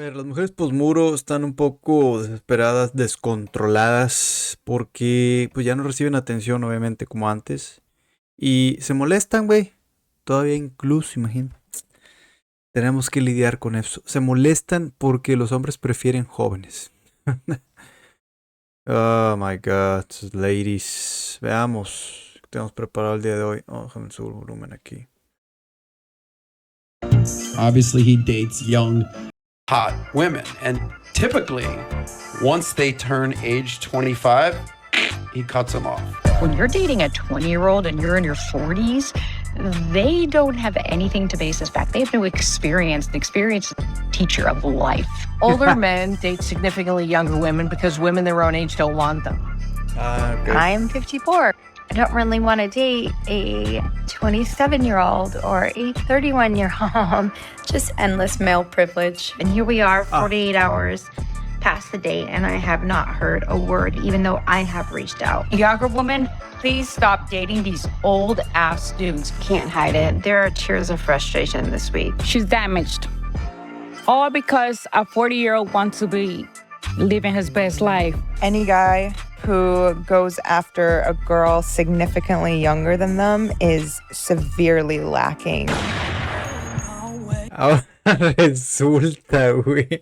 ver, las mujeres posmuro están un poco desesperadas, descontroladas, porque pues ya no reciben atención, obviamente, como antes. Y se molestan, güey. Todavía incluso, imagínate. Tenemos que lidiar con eso. Se molestan porque los hombres prefieren jóvenes. Oh my God, ladies. Veamos qué tenemos preparado el día de hoy. Oh, déjame subir el volumen aquí. Obviously, he dates young, hot women. And typically, once they turn age 25, he cuts them off. When you're dating a 20-year-old and you're in your 40s, they don't have anything to base this back. They have no experience. The experience is the teacher of life. Older men date significantly younger women because women their own age don't want them. Okay. I am 54. I don't really want to date a 27-year-old or a 31-year-old. Just endless male privilege. And here we are, 48 hours past the date, and I have not heard a word, even though I have reached out. Younger woman, please stop dating these old-ass dudes. Can't hide it. There are tears of frustration this week. She's damaged. All because a 40-year-old wants to be living his best life. Any guy who goes after a girl significantly younger than them is severely lacking. Ahora resulta, güey.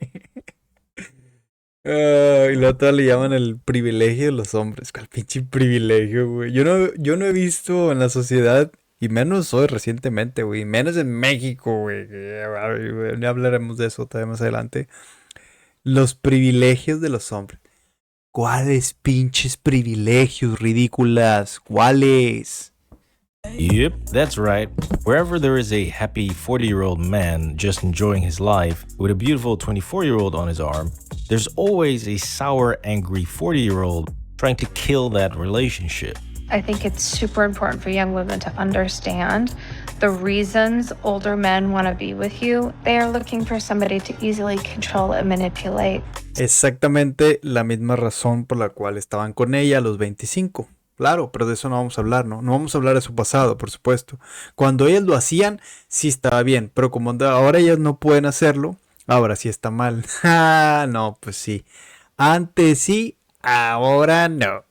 Y luego todas le llaman el privilegio de los hombres. ¿Cuál pinche privilegio, güey? Yo no he visto en la sociedad, y menos hoy recientemente, güey. Menos en México, güey. Ya hablaremos de eso todavía más adelante. Los privilegios de los hombres. ¿Cuáles pinches privilegios ridículas? ¿Cuáles? Yep, that's right. Wherever there is a happy 40-year-old man just enjoying his life with a beautiful 24-year-old on his arm, there's always a sour, angry 40-year-old trying to kill that relationship. I think it's super important for young women to understand the reasons older men want to be with you. They are looking for somebody to easily control and manipulate. Exactamente la misma razón por la cual estaban con ella a los 25. Claro, pero de eso no vamos a hablar, ¿no? No vamos a hablar de su pasado, por supuesto. Cuando ellas lo hacían, sí estaba bien, pero como ahora ellas no pueden hacerlo, ahora sí está mal. No, pues sí. Antes sí, ahora no.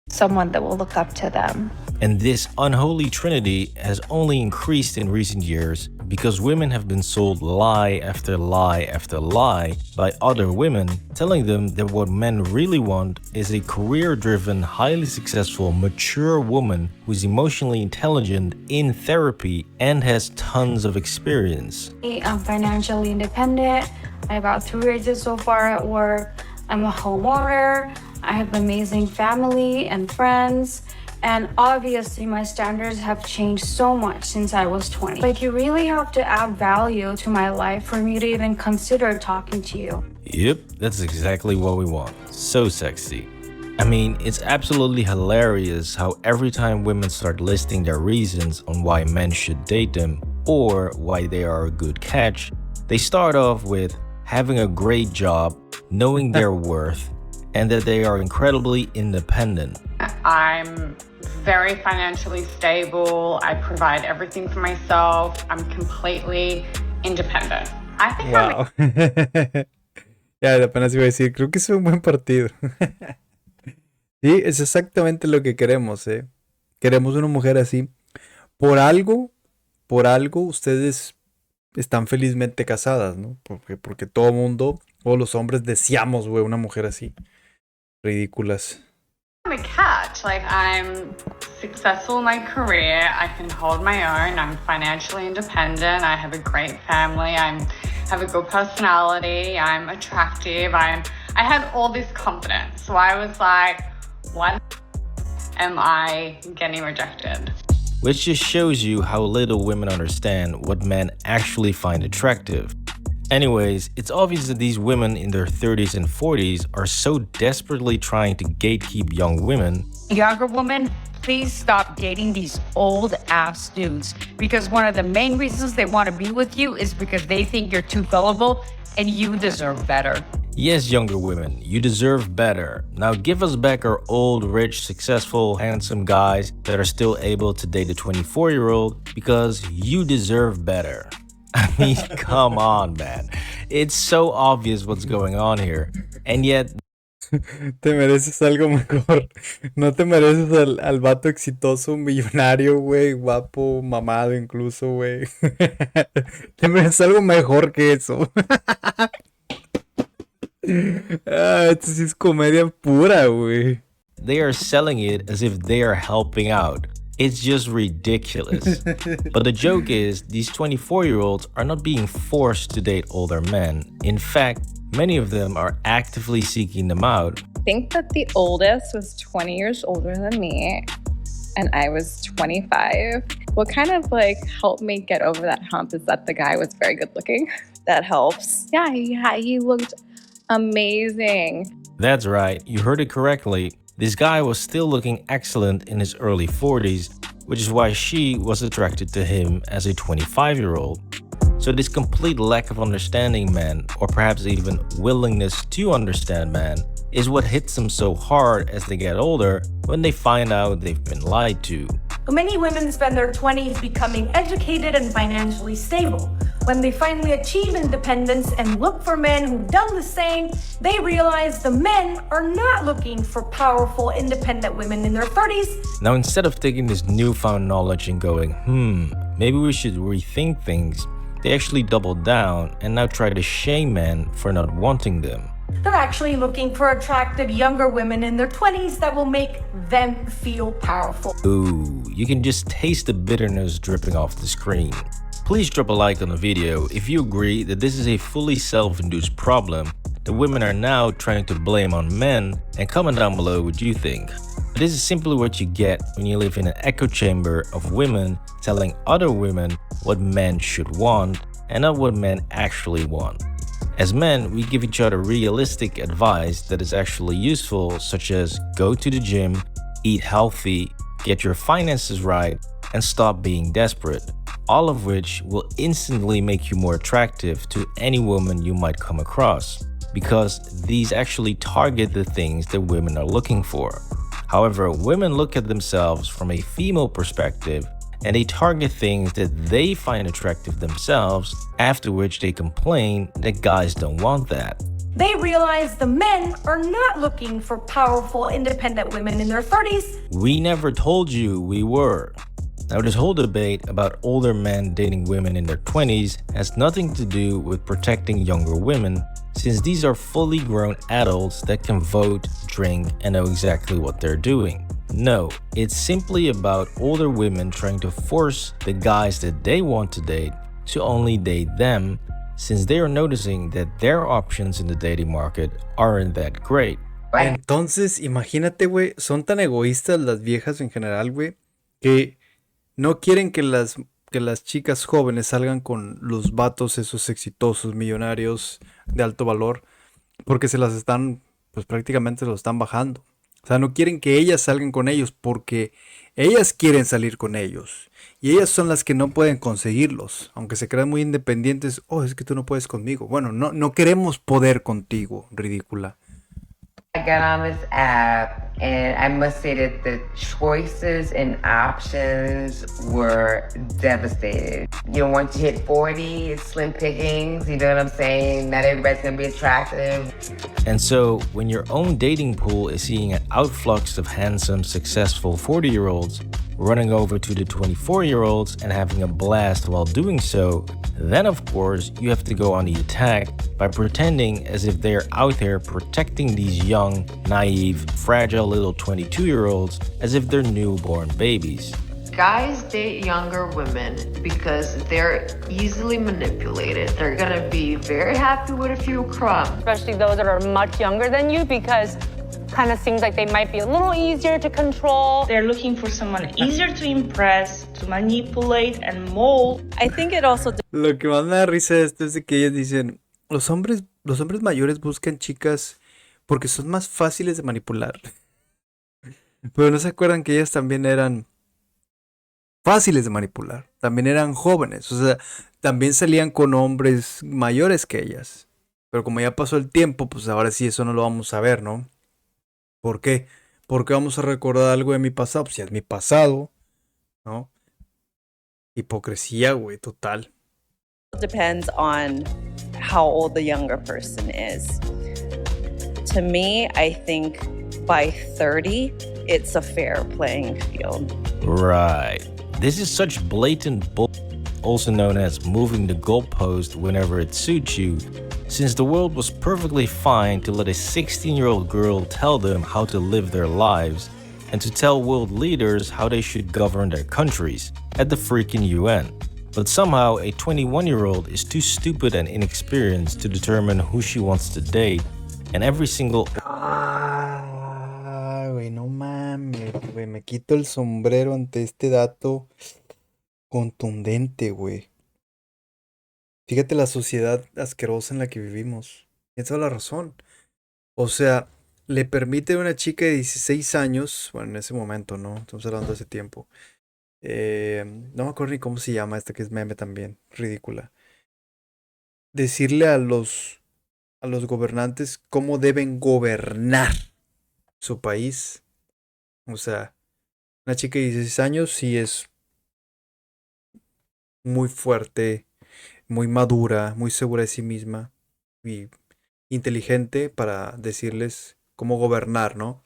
Someone that will look up to them. And this unholy trinity has only increased in recent years because women have been sold lie after lie after lie by other women, telling them that what men really want is a career-driven, highly successful, mature woman who's emotionally intelligent, in therapy, and has tons of experience. I'm financially independent. I got 2 raises so far at work. I'm a homeowner. I have amazing family and friends. And obviously my standards have changed so much since I was 20. Like, you really have to add value to my life for me to even consider talking to you. Yep, that's exactly what we want. So sexy. I mean, it's absolutely hilarious how every time women start listing their reasons on why men should date them or why they are a good catch, they start off with having a great job, knowing their worth, and that they are incredibly independent. I'm very financially stable. I provide everything for myself. I'm completely independent. I think wow. Ya, apenas iba a decir, creo que es un buen partido. Sí, es exactamente lo que queremos, ¿eh? Queremos una mujer así. Por algo, ustedes están felizmente casadas, ¿no? Porque todo mundo, todos los hombres deseamos, güey, una mujer así. Ridículas. I'm a catch. Like, I'm successful in my career. I can hold my own. I'm financially independent. I have a great family. I have a good personality. I'm attractive. I had all this confidence. So I was like, why am I getting rejected? Which just shows you how little women understand what men actually find attractive. Anyways, it's obvious that these women in their 30s and 40s are so desperately trying to gatekeep young women. Younger woman, please stop dating these old-ass dudes. Because one of the main reasons they want to be with you is because they think you're too gullible and you deserve better. Yes, younger women, you deserve better. Now give us back our old, rich, successful, handsome guys that are still able to date a 24-year-old because you deserve better. I mean, come on, man. It's so obvious what's going on here. And yet, Te mereces algo mejor. No te mereces al vato exitoso, millonario, güey, guapo, mamado incluso, güey. Te mereces algo mejor que eso. Esto sí es comedia pura, güey. they are selling it as if they are helping out. It's just ridiculous. But the joke is, these 24-year-olds are not being forced to date older men. In fact, many of them are actively seeking them out. I think that the oldest was 20 years older than me, and I was 25. What kind of like helped me get over that hump is that the guy was very good looking. That helps. Yeah, he looked amazing. That's right, you heard it correctly. This guy was still looking excellent in his early 40s, which is why she was attracted to him as a 25-year-old. So this complete lack of understanding men, or perhaps even willingness to understand men, is what hits them so hard as they get older when they find out they've been lied to. Many women spend their 20s becoming educated and financially stable. When they finally achieve independence and look for men who've done the same, they realize the men are not looking for powerful, independent women in their 30s. Now, instead of taking this newfound knowledge and going, maybe we should rethink things, they actually double down and now try to shame men for not wanting them. They're actually looking for attractive younger women in their 20s that will make them feel powerful. Ooh, you can just taste the bitterness dripping off the screen. Please drop a like on the video if you agree that this is a fully self-induced problem that women are now trying to blame on men, and comment down below what you think. This is simply what you get when you live in an echo chamber of women telling other women what men should want and not what men actually want. As men, we give each other realistic advice that is actually useful, such as go to the gym, eat healthy, get your finances right, and stop being desperate. All of which will instantly make you more attractive to any woman you might come across, because these actually target the things that women are looking for. However, women look at themselves from a female perspective and they target things that they find attractive themselves, after which they complain that guys don't want that. They realize the men are not looking for powerful, independent women in their 30s. We never told you we were. Now, this whole debate about older men dating women in their 20s has nothing to do with protecting younger women, since these are fully grown adults that can vote, drink, and know exactly what they're doing. No, it's simply about older women trying to force the guys that they want to date to only date them, since they are noticing that their options in the dating market aren't that great. Entonces, imagínate, güey, son tan egoístas las viejas en general, güey, que no quieren que las chicas jóvenes salgan con los vatos esos exitosos, millonarios de alto valor, porque se las están, pues prácticamente los están bajando. O sea, no quieren que ellas salgan con ellos porque ellas quieren salir con ellos. Y ellas son las que no pueden conseguirlos, aunque se crean muy independientes. Oh, es que tú no puedes conmigo. Bueno, no queremos poder contigo, ridícula. I got on this app and I must say that the choices and options were devastating. You know, once you hit 40, it's slim pickings, you know what I'm saying? Not everybody's gonna be attractive. And so, when your own dating pool is seeing an outflux of handsome, successful 40-year-olds running over to the 24-year-olds and having a blast while doing so, then of course you have to go on the attack by pretending as if they're out there protecting these young, naive, fragile little 22-year-olds as if they're newborn babies. Guys date younger women because they're easily manipulated. They're gonna be very happy with a few crumbs. Especially those that are much younger than you, because kind of seems like they might be a little easier to control. They're looking for someone easier to impress, to manipulate and mold. I think it also... Lo que más me da risa de esto es de que ellas dicen, los hombres mayores buscan chicas porque son más fáciles de manipular. Pero no se acuerdan que ellas también eran fáciles de manipular. También eran jóvenes. O sea, también salían con hombres mayores que ellas. Pero como ya pasó el tiempo, pues ahora sí eso no lo vamos a ver, ¿no? ¿Por qué? Porque vamos a recordar algo de mi pasado. Pues ya es mi pasado, ¿no? Hipocresía, güey, total. Depends on how old the younger person is. To me, I think by 30, it's a fair playing field. Right. This is such blatant bull, also known as moving the goalpost whenever it suits you, since the world was perfectly fine to let a 16-year-old girl tell them how to live their lives and to tell world leaders how they should govern their countries at the freaking UN. But somehow a 21-year-old is too stupid and inexperienced to determine who she wants to date, and every single... Güey, no mames, güey, me quito el sombrero ante este dato contundente, güey. Fíjate la sociedad asquerosa en la que vivimos. Tienes toda la razón. O sea, le permite a una chica de 16 años, bueno, en ese momento, ¿no? Estamos hablando de ese tiempo. No me acuerdo ni cómo se llama esta que es meme también, ridícula. Decirle a los gobernantes cómo deben gobernar su país. O sea, una chica de 16 años sí es muy fuerte, muy madura, muy segura de sí misma y inteligente para decirles cómo gobernar, ¿no?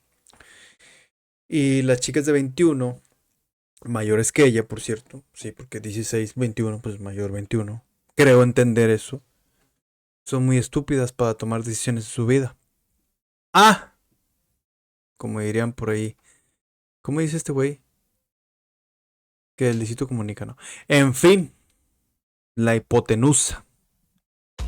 Y las chicas de 21, mayores que ella, por cierto, sí, porque 16, 21, pues mayor 21, creo entender eso, son muy estúpidas para tomar decisiones en su vida. ¡Ah! Como dirían por ahí. ¿Cómo dice este güey? Que el Luisito Comunica, ¿no? En fin, la hipotenusa.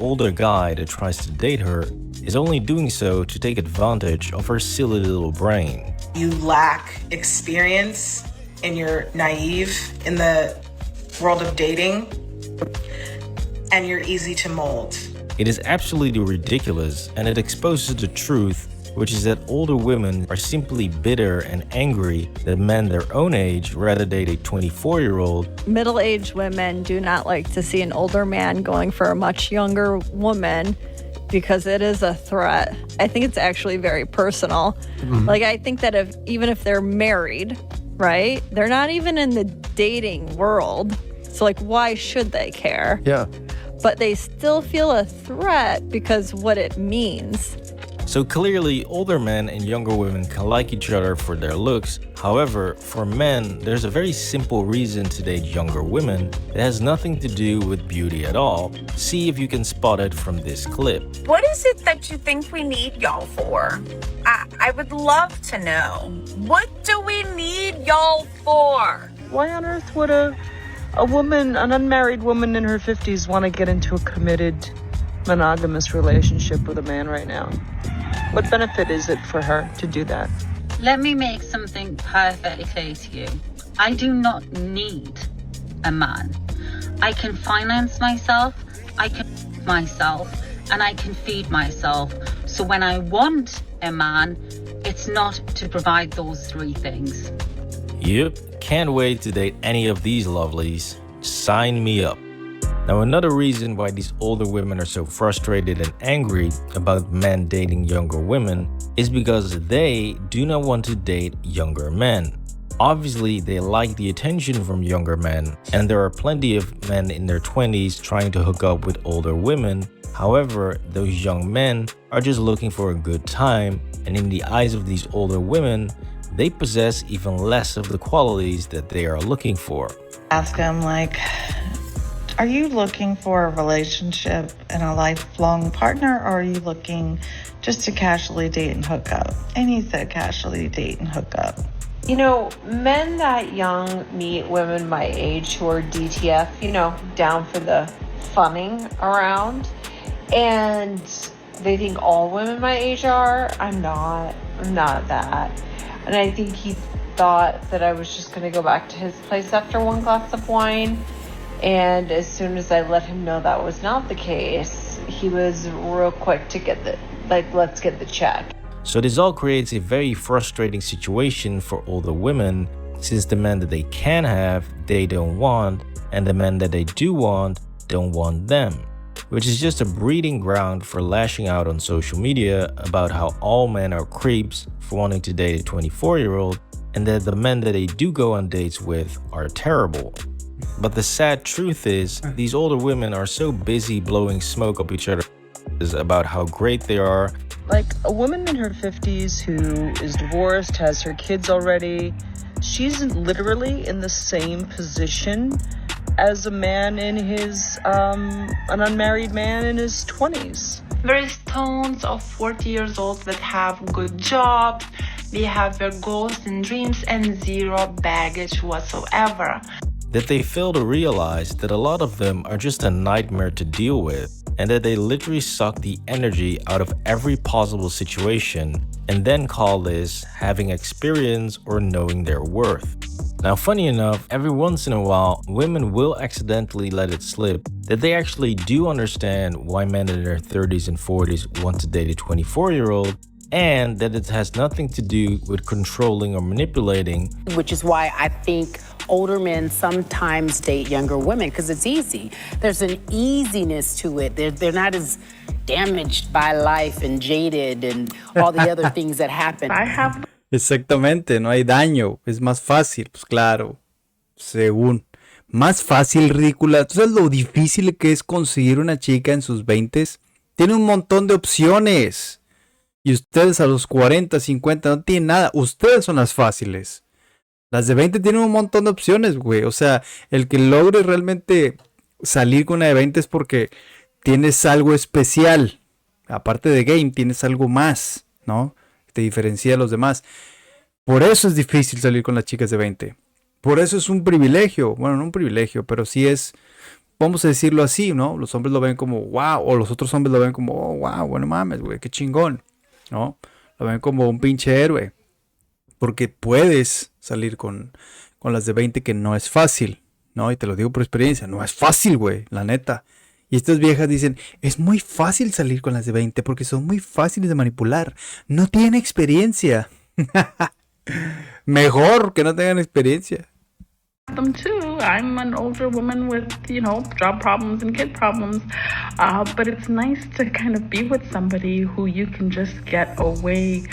older guy that tries to date her is only doing so to take advantage of her silly little brain. You lack experience and you're naive in the world of dating, and you're easy to mold. It is absolutely ridiculous, and it exposes the truth, which is that older women are simply bitter and angry that men their own age rather date a 24-year-old. Middle-aged women do not like to see an older man going for a much younger woman because it is a threat. I think it's actually very personal. Mm-hmm. Like, I think that even if they're married, right, they're not even in the dating world. So, like, why should they care? Yeah. But they still feel a threat because what it means. So clearly, older men and younger women can like each other for their looks. However, for men, there's a very simple reason to date younger women. It has nothing to do with beauty at all. See if you can spot it from this clip. What is it that you think we need y'all for? I would love to know. What do we need y'all for? Why on earth would a woman, an unmarried woman in her 50s, want to get into a committed, monogamous relationship with a man right now? What benefit is it for her to do that? Let me make something perfectly clear to you. I do not need a man. I can finance myself, I can feed myself, and I can feed myself. So when I want a man, it's not to provide those three things. Yep, can't wait to date any of these lovelies. Sign me up. Now, another reason why these older women are so frustrated and angry about men dating younger women is because they do not want to date younger men. Obviously, they like the attention from younger men, and there are plenty of men in their 20s trying to hook up with older women. However, those young men are just looking for a good time, and in the eyes of these older women, they possess even less of the qualities that they are looking for. Ask them, like, are you looking for a relationship and a lifelong partner, or are you looking just to casually date and hook up? And he said casually date and hook up. You know, men that young meet women my age who are DTF, you know, down for the funning around. And they think all women my age are. I'm not that. And I think he thought that I was just going to go back to his place after one glass of wine. And as soon as I let him know that was not the case, he was real quick to get let's get the check. So this all creates a very frustrating situation for older women, since the men that they can have, they don't want, and the men that they do want, don't want them. Which is just a breeding ground for lashing out on social media about how all men are creeps for wanting to date a 24-year-old, and that the men that they do go on dates with are terrible. But the sad truth is, these older women are so busy blowing smoke up each other about how great they are. Like a woman in her 50s who is divorced, has her kids already, she's literally in the same position as a man in his, an unmarried man in his 20s. There's tons of 40 years old that have good jobs, they have their goals and dreams and zero baggage whatsoever. That they fail to realize that a lot of them are just a nightmare to deal with, and that they literally suck the energy out of every possible situation, and then call this having experience or knowing their worth. Now, funny enough, every once in a while, women will accidentally let it slip that they actually do understand why men in their 30s and 40s want to date a 24-year-old, and that it has nothing to do with controlling or manipulating. Which is why I think older men sometimes date younger women, because it's easy. There's an easiness to it. They're not as damaged by life and jaded and all the other things that happen. Exactamente, no hay daño, es más fácil, pues claro, según. Más fácil, ridícula. ¿Tú sabes lo difícil que es conseguir una chica en sus 20s? Tiene un montón de opciones. Y ustedes a los 40, 50 no tienen nada. Ustedes son las fáciles. Las de 20 tienen un montón de opciones, güey. O sea, el que logre realmente salir con una de 20 es porque tienes algo especial. Aparte de game, tienes algo más, ¿no? Te diferencia de los demás. Por eso es difícil salir con las chicas de 20. Por eso es un privilegio. Bueno, no un privilegio, pero sí es, vamos a decirlo así, ¿no? Los hombres lo ven como wow, o los otros hombres lo ven como oh, wow, bueno mames, güey, qué chingón, ¿no? Lo ven como un pinche héroe. Porque puedes salir con las de 20, que no es fácil, ¿no? Y te lo digo por experiencia, no es fácil, güey, la neta. Y estas viejas dicen, es muy fácil salir con las de 20 porque son muy fáciles de manipular. No tienen experiencia. Mejor que no tengan experiencia. Them too. I'm an older woman with, job problems and kid problems. But it's nice to kind of be with somebody who you can just get away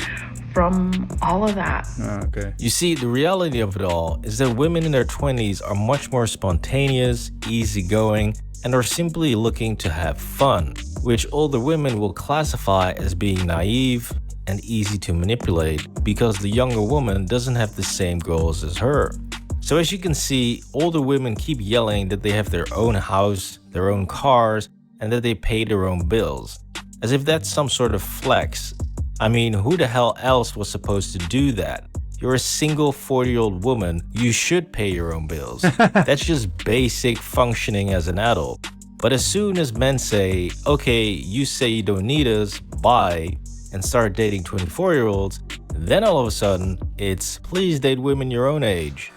from all of that. Okay. You see, the reality of it all is that women in their 20s are much more spontaneous, easygoing, and are simply looking to have fun, which older women will classify as being naive and easy to manipulate because the younger woman doesn't have the same goals as her. So as you can see, older women keep yelling that they have their own house, their own cars, and that they pay their own bills, as if that's some sort of flex. I mean, who the hell else was supposed to do that? You're a single 40-year-old woman, you should pay your own bills. That's just basic functioning as an adult. But as soon as men say, okay, you say you don't need us, bye, and start dating 24-year-olds, then all of a sudden, it's please date women your own age.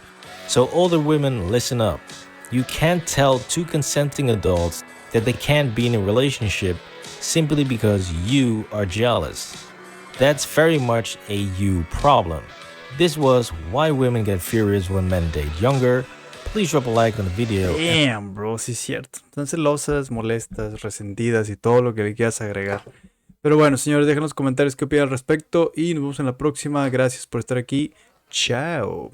So older women, listen up. You can't tell two consenting adults that they can't be in a relationship simply because you are jealous. That's very much a you problem. This was why women get furious when men date younger. Please drop a like on the video. Damn, bro, sí es cierto. Están celosas, molestas, resentidas y todo lo que le quieras agregar. Pero bueno, señores, dejen en los comentarios qué opinan al respecto y nos vemos en la próxima. Gracias por estar aquí. Chao.